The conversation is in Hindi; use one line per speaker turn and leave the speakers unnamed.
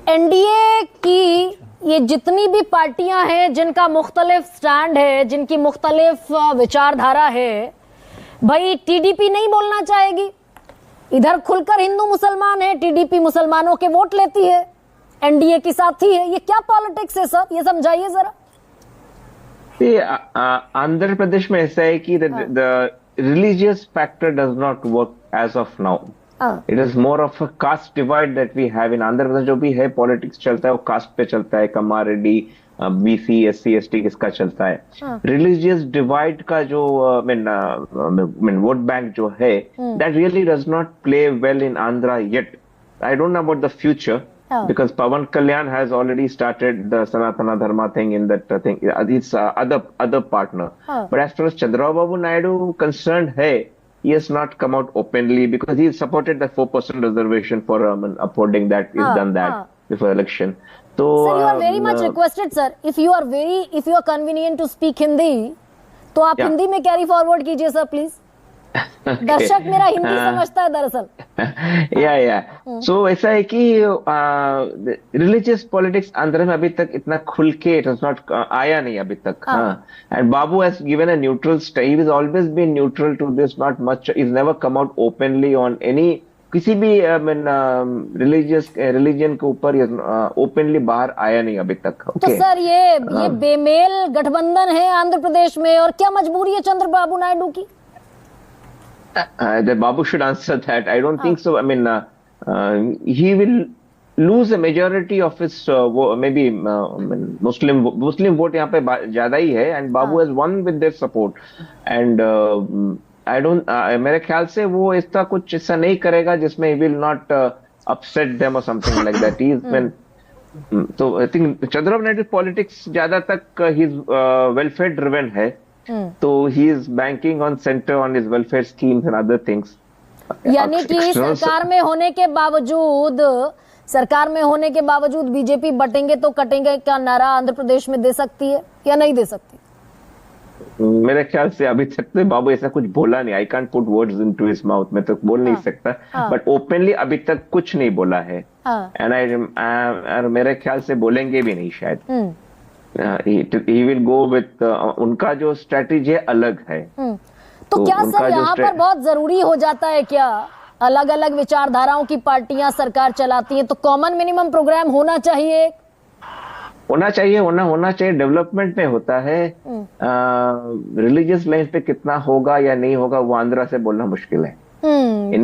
एनडीए की ये जितनी भी पार्टियां हैं जिनका मुख्तलिफ स्टैंड है, जिनकी मुख्तलिफ विचारधारा है, भाई टीडीपी नहीं बोलना चाहेगी। इधर खुलकर हिंदू मुसलमान है, टीडीपी मुसलमानों के वोट लेती है, एनडीए की साथी है। ये क्या पॉलिटिक्स है सर, ये समझाइए जरा।
आंध्र प्रदेश में ऐसा है कि the religious factor does not work as of now. It is more of a caste divide that we have in Andhra Pradesh. जो भी है पॉलिटिक्स चलता है वो कास्ट पे चलता है, कम्मा रेड्डी, बीसी, एससी, एसटी किसका चलता है। रिलीजियस डिवाइड का जो वोट बैंक जो है, that really does not play well in Andhra yet. I don't know about the future, because Pawan Kalyan has already started the Sanatana Dharma thing in that thing. It's other partner. But as far as Chandrababu Naidu concerned, he has not come out openly because he supported the 4% reservation for upholding that. He's done that before election. So
sir, you are very much requested, sir. If you are convenient to speak Hindi, तो आप हिंदी में कैरी फॉरवर्ड कीजिए सर प्लीज। दर्शक मेरा हिंदी समझता है दरअसल।
या सो ऐसा है कि रिलीजियस पॉलिटिक्स आंध्र में अभी तक इतना खुल के इट हैज नॉट आया नहीं अभी तक। And Babu has given a neutral stand. He has always been neutral to this, not much, is never come out openly on any किसी भी रिलीजन के ऊपर ओपनली बाहर आया नहीं अभी तक।
तो सर ये बेमेल गठबंधन है आंध्र प्रदेश में, और क्या मजबूरी है चंद्रबाबू नायडू की?
That Babu should answer that. I don't think so. I mean, he will lose a majority of his maybe Muslim vote यहाँ पे ज्यादा ही है, and Babu has won with their support. And I don't मेरे ख्याल से वो इसका कुछ ऐसा नहीं करेगा जिसमें he will not upset them or something like that. He is when so I think Chandrababu Naidu politics ज्यादा तक his welfare driven है. तो he is banking on center on his welfare schemes and other things.
यानी कि सरकार में होने के बावजूद बीजेपी बटेंगे तो कटेंगे का नारा आंध्र प्रदेश में दे सकती है या नहीं दे सकती?
मेरे ख्याल से अभी तक तो बाबू ऐसा कुछ बोला नहीं। I can't put words into his mouth, मैं तो बोल नहीं सकता, बट ओपनली अभी तक कुछ नहीं बोला है। एंड मेरे ख्याल से बोलेंगे भी नहीं शायद। he will go with उनका जो स्ट्रेटेजी है अलग है।
तो क्या सर यहाँ पर बहुत जरूरी हो जाता है क्या? अलग अलग विचारधाराओं की पार्टियां सरकार चलाती हैं, तो कॉमन मिनिमम प्रोग्राम होना चाहिए।
होना चाहिए डेवलपमेंट में होता है। रिलीजियस लाइन पे कितना होगा या नहीं होगा वो आंध्रा से बोलना मुश्किल है।